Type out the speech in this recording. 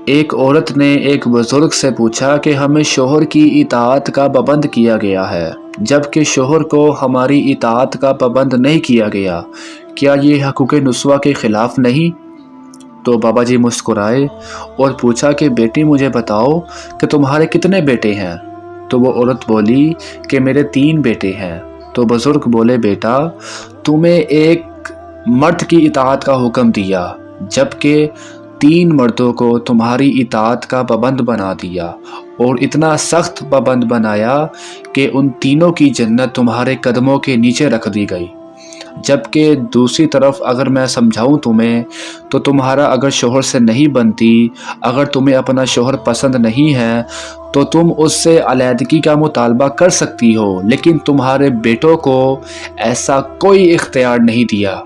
ایک عورت نے ایک بزرگ سے پوچھا کہ ہمیں شوہر کی اطاعت کا پابند کیا گیا ہے جبکہ شوہر کو ہماری اطاعت کا پابند نہیں کیا گیا، کیا یہ حقوق نسواں کے خلاف نہیں؟ تو بابا جی مسکرائے اور پوچھا کہ بیٹی مجھے بتاؤ کہ تمہارے کتنے بیٹے ہیں؟ تو وہ عورت بولی کہ میرے 3 بیٹے ہیں۔ تو بزرگ بولے بیٹا تمہیں ایک مرد کی اطاعت کا حکم دیا جبکہ 3 مردوں کو تمہاری اطاعت کا پابند بنا دیا، اور اتنا سخت پابند بنایا کہ ان تینوں کی جنت تمہارے قدموں کے نیچے رکھ دی گئی۔ جبکہ دوسری طرف اگر میں سمجھاؤں تمہیں تو تمہارا اگر شوہر سے نہیں بنتی، اگر تمہیں اپنا شوہر پسند نہیں ہے تو تم اس سے علیحدگی کا مطالبہ کر سکتی ہو، لیکن تمہارے بیٹوں کو ایسا کوئی اختیار نہیں دیا۔